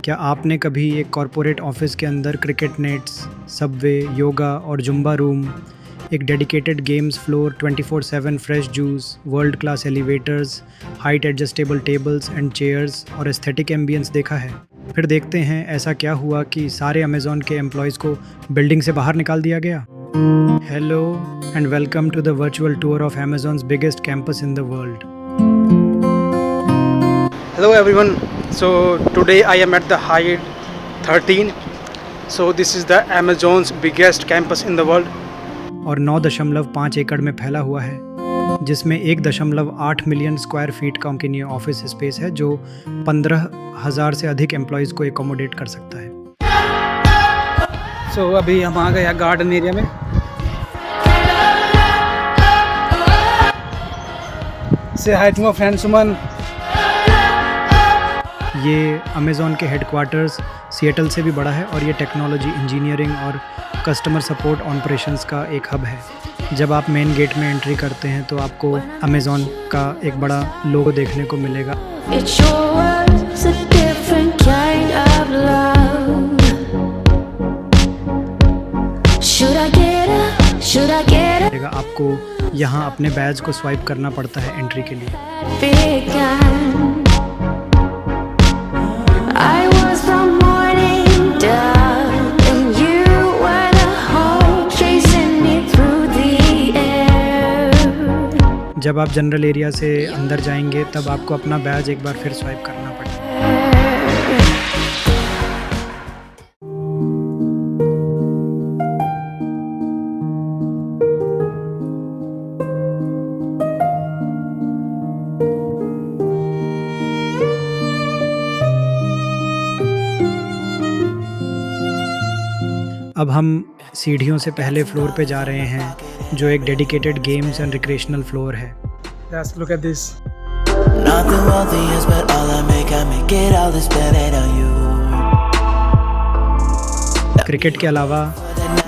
क्या आपने कभी एक कॉरपोरेट ऑफिस के अंदर क्रिकेट नेट्स, सबवे, योगा और जुम्बा रूम, एक dedicated games floor, 24/7 fresh juice, world class elevators, height adjustable tables and chairs और एस्थेटिक एम्बियंस देखा है? फिर देखते हैं ऐसा क्या हुआ कि सारे अमेज़ॉन के एम्प्लॉयज़ को बिल्डिंग से बाहर निकाल दिया गया। Hello and welcome to the virtual tour of Amazon's biggest campus in the world. Hello everyone, so today I am at the Hyatt 13. So this is the Amazon's biggest campus in the world. और 9.5 एकड़ में फैला हुआ है, जिसमें 1.8 million square feet का उनके लिए ऑफिस स्पेस है, जो 15,000 से अधिक एम्प्लॉयज़ को एकोमोडेट कर सकता है। So अभी हम आ गए गार्डन एरिया में। Say hi to my friend Suman. ये अमेज़ॉन के हेडक्वार्टर्स सिएटल से भी बड़ा है और ये टेक्नोलॉजी, इंजीनियरिंग और कस्टमर सपोर्ट ऑपरेशंस का एक हब है। जब आप मेन गेट में एंट्री करते हैं तो आपको अमेज़ॉन का एक बड़ा लोगो देखने को मिलेगा। आपको यहाँ अपने बैज को स्वाइप करना पड़ता है एंट्री के लिए। जब आप जनरल एरिया से अंदर जाएंगे तब आपको अपना बैज एक बार फिर स्वाइप करना पड़ेगा। अब हम सीढ़ियों से पहले फ्लोर पे जा रहे हैं, जो एक dedicated games and recreational floor है। Just look at this. Cricket के अलावा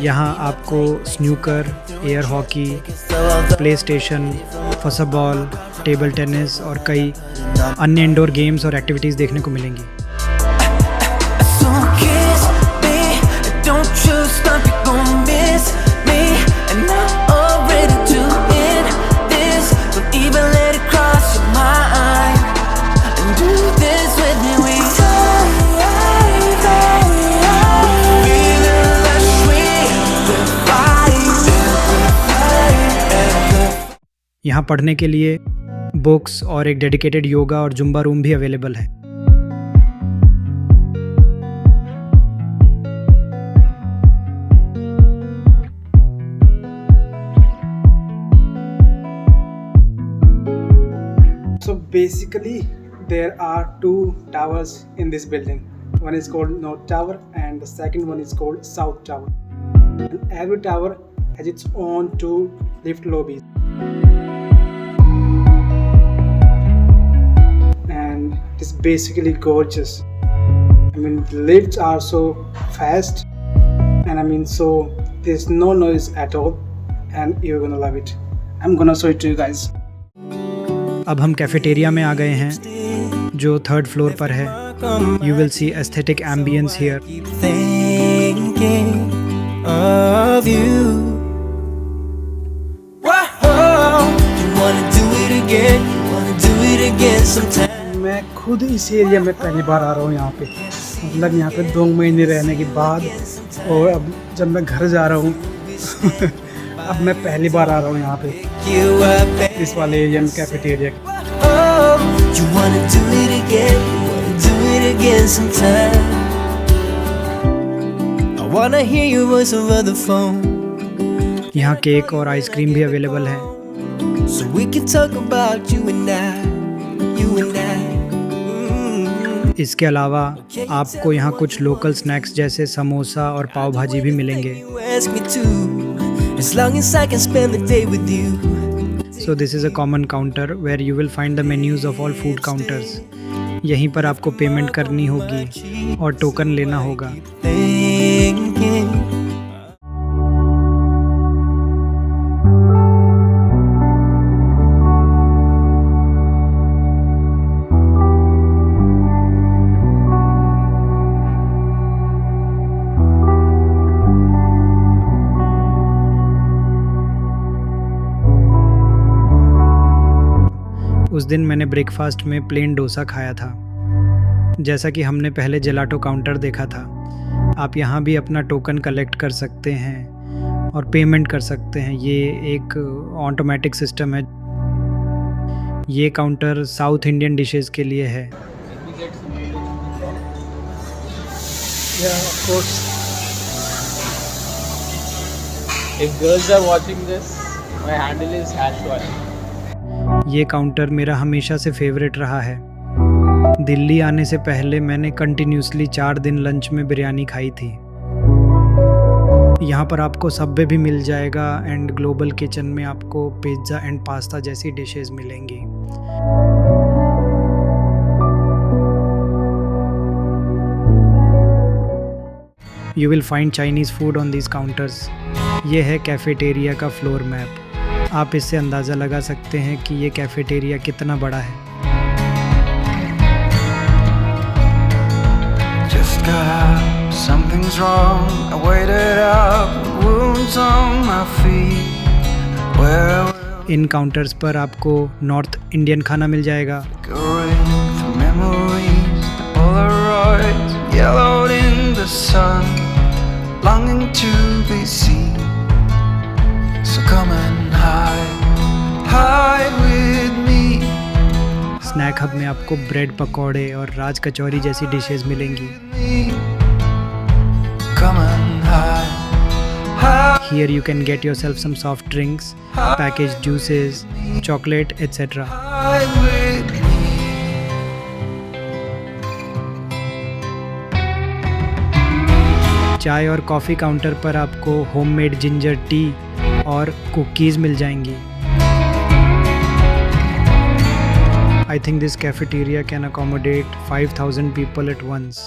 यहाँ आपको snooker, air hockey, play station, football, table tennis और कई अन्य इंडोर गेम्स और एक्टिविटीज़ देखने को मिलेंगी। यहाँ पढ़ने के लिए बुक्स और एक डेडिकेटेड योगा और जुम्बा रूम भी अवेलेबल है। So basically there are two towers in this building. One is called North Tower and the second one is called South Tower. And every tower has its own two lift lobbies. And it's basically gorgeous. I mean, the lifts are so fast and I mean, so there's no noise at all and you're gonna love it. I'm gonna show it to you guys. अब हम cafeteria में आ गए हैं, जो 3rd floor पर है। You will see aesthetic ambience here. मैं खुद इस एरिया में पहली बार आ रहा हूँ यहाँ पे, मतलब यहाँ पे 2 महीने रहने के बाद, और अब जब मैं घर जा रहा हूँ अब मैं पहली बार आ रहा हूँ यहाँ पे इस वाले एरिया में, कैफेटेरिया। यहाँ केक और आइसक्रीम भी अवेलेबल है। So we can talk about you and I. इसके अलावा आपको यहाँ कुछ लोकल स्नैक्स जैसे समोसा और पाव भाजी भी मिलेंगे। So this is a common counter where you will find the menus of all food counters. यहीं पर आपको पेमेंट करनी होगी और टोकन लेना होगा। उस दिन मैंने ब्रेकफास्ट में प्लेन डोसा खाया था। जैसा कि हमने पहले जेलाटो काउंटर देखा था, आप यहाँ भी अपना टोकन कलेक्ट कर सकते हैं और पेमेंट कर सकते हैं। ये एक ऑटोमेटिक सिस्टम है। ये काउंटर साउथ इंडियन डिशेस के लिए है। Yeah, of course. If girls are watching this, my handle is #1. ये काउंटर मेरा हमेशा से फेवरेट रहा है। दिल्ली आने से पहले मैंने कंटिन्यूसली 4 दिन लंच में बिरयानी खाई थी। यहाँ पर आपको सबवे भी मिल जाएगा एंड ग्लोबल किचन में आपको पिज़्ज़ा एंड पास्ता जैसी डिशेस मिलेंगी। You will find Chinese food on these counters. ये है कैफेटेरिया का फ्लोर मैप। आप इससे अंदाज़ा लगा सकते हैं कि ये कैफेटेरिया कितना बड़ा है। Just got up, something's wrong. I waited up, wounds on my feet. Where will in counters पर आपको नॉर्थ इंडियन खाना मिल जाएगा। going through memories, the Polaroids yellowed in the sun, longing to be seen. So come and hide with me. Snack hub में आपको bread पकौड़े और राज कचौरी जैसी dishes मिलेंगी। Come and hide Here you can get yourself some soft drinks, packaged juices, chocolate, etc. with me. चाय और coffee counter पर आपको होममेड जिंजर टी और कुकीज़ मिल जाएंगी। I think this cafeteria can accommodate 5,000 people at once.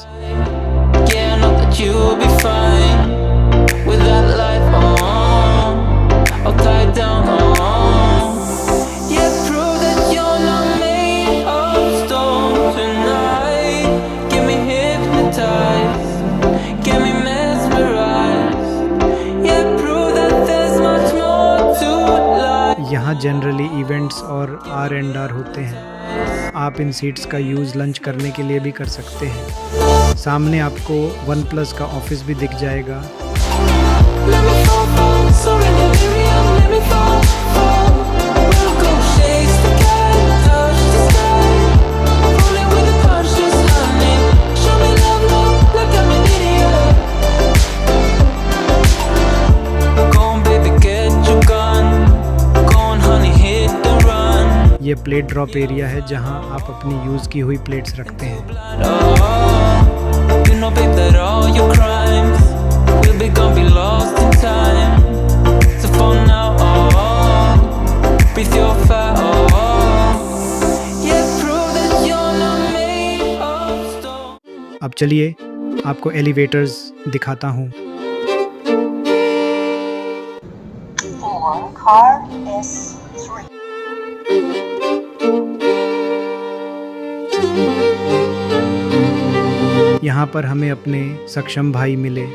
Yeah, I know that you'll be fine with that life on. I'll tie it down on. Yeah, prove that you're not made of stone tonight. Get me hypnotized, get me mesmerized. Yeah, prove that there's much more to life. यहाँ generally events और R&R होते हैं। आप इन seats का use lunch करने के लिए भी कर सकते हैं। सामने आपको OnePlus का ऑफिस भी दिख जाएगा। Let me fall, surrender, delirium, let me fall. We'll go chase the cat, touch the sky. Rolling with the punches, honey. Show me love, like I'm an idiot. Go on, baby, get your gun. Go on, honey, hit the run. ये plate drop area है जहाँ आप अपनी use की हुई plates रखते हैं। Oh, you know, babe, that all your crimes will be gonna be lost in time. So for now, breathe your fire. Yeah, prove that you're not made of stone. अब चलिए आपको elevators दिखाता हूँ। For car S3. यहाँ पर हमें अपने सक्षम भाई मिले।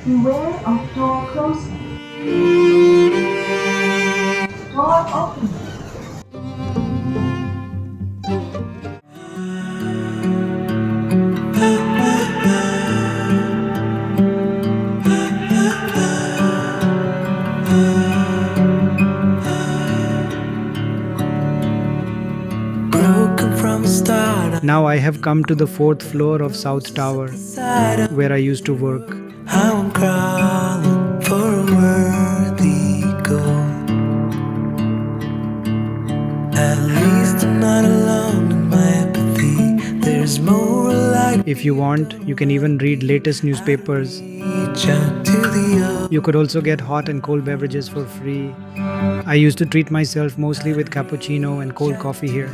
Beware of door closing. Door open. Broken from the start. Now I have come to the 4th floor of South Tower Inside, where I used to work. I'm crawling for a worthy goal. At least I'm not alone in my empathy. There's more light. If you want, you can even read latest newspapers. Reach out to the You could also get hot and cold beverages for free. I used to treat myself mostly with cappuccino and cold coffee here.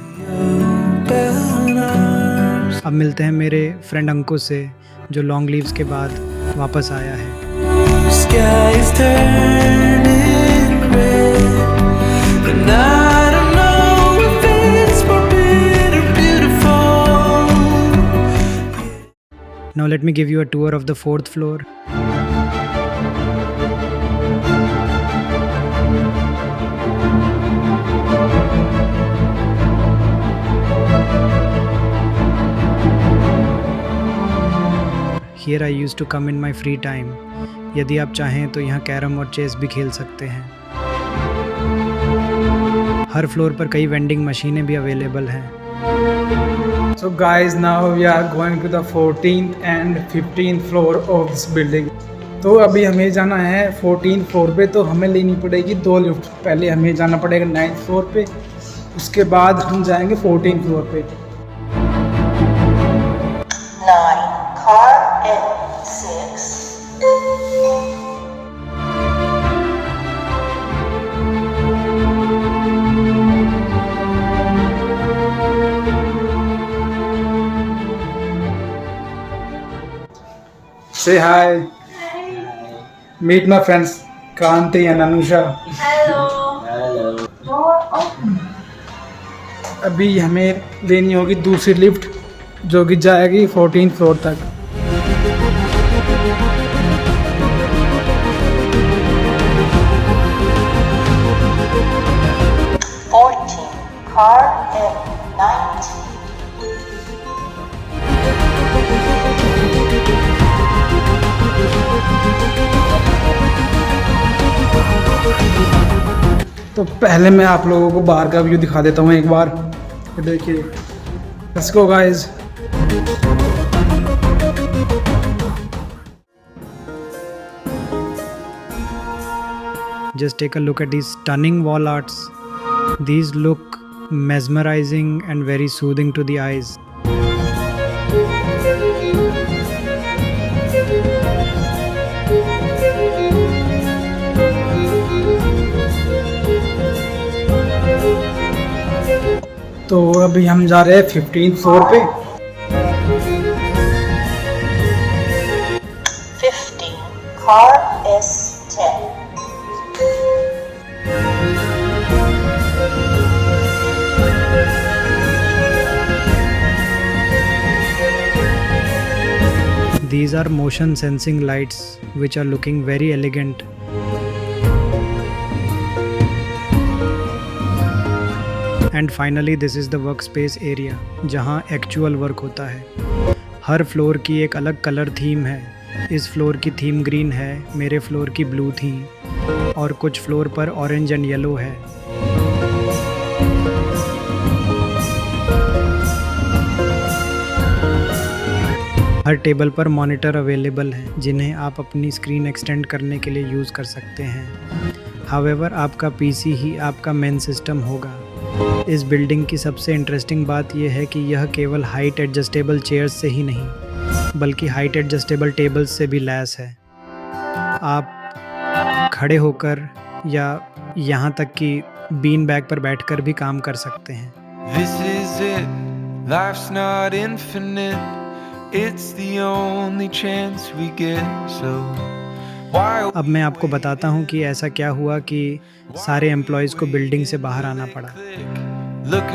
open arms. अब मिलते हैं मेरे friend अंकुर से जो long leaves के बाद वापस आया है। Sky is turning red, and I don't know if Now let me give you a tour of the 4th floor. Here I used to come in my free time. यदि आप चाहें तो यहाँ कैरम और चेस भी खेल सकते हैं। हर फ्लोर पर कई वेंडिंग मशीनें भी अवेलेबल हैं। So guys, now we are going to the 14th and 15th floor of this building. तो अभी हमें जाना है 14th फ्लोर पे, तो हमें लेनी पड़ेगी 2 लिफ्ट। पहले हमें जाना पड़ेगा 9th फ्लोर पे, उसके बाद हम जाएंगे 14th फ्लोर पे। 9. Car N6. Say hi. Meet my friends Kranti and Anusha. Door open. अभी हमें लेनी होगी दूसरी लिफ्ट जो कि जाएगी 14th फ्लोर तक। Car N90. तो पहले मैं आप लोगों को बाहर का व्यू दिखा देता हूँ एक बार। ये देखिए, let's go guys. Just take a look at these stunning wall arts. These look mesmerizing and very soothing to the eyes. तो अभी हम जा रहे हैं 15th फ्लोर पे। 15. Car S10. These are motion sensing lights which are looking very elegant. And finally this is the workspace area जहाँ actual work होता है। हर फ्लोर की एक अलग कलर थीम है। इस फ्लोर की थीम ग्रीन है, मेरे फ्लोर की ब्लू थी, और कुछ फ्लोर पर ऑरेंज एंड येलो है। हर टेबल पर मॉनिटर अवेलेबल हैं जिन्हें आप अपनी स्क्रीन एक्सटेंड करने के लिए यूज़ कर सकते हैं। हावेवर आपका पीसी ही आपका मेन सिस्टम होगा। इस बिल्डिंग की सबसे इंटरेस्टिंग बात यह है कि यह केवल हाइट एडजस्टेबल चेयर्स से ही नहीं बल्कि हाइट एडजस्टेबल टेबल्स से भी लैस है। आप खड़े होकर या यहाँ तक कि बीन बैग पर बैठकर भी काम कर सकते हैं। This is it, life's not infinite, it's the only chance we get, so why? अब मैं आपको बताता हूँ कि ऐसा क्या हुआ कि सारे एम्प्लॉयज़ को बिल्डिंग से बाहर आना पड़ा।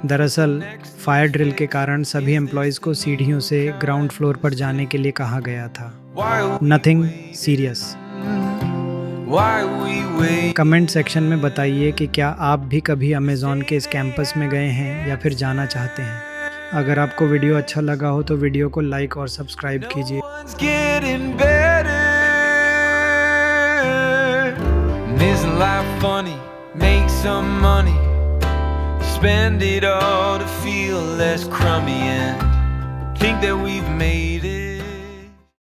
दरअसल फायर ड्रिल के कारण सभी एम्प्लॉयज़ को सीढ़ियों से ग्राउंड फ्लोर पर जाने के लिए कहा गया था। Nothing serious. कमेंट सेक्शन में बताइए कि क्या आप भी कभी अमेज़ॉन के इस कैंपस में गए हैं या फिर जाना चाहते हैं। अगर आपको वीडियो अच्छा लगा हो तो वीडियो को लाइक और सब्सक्राइब कीजिए। Isn't life funny? Make some money, spend it all to feel less crummy, and think that we've made it.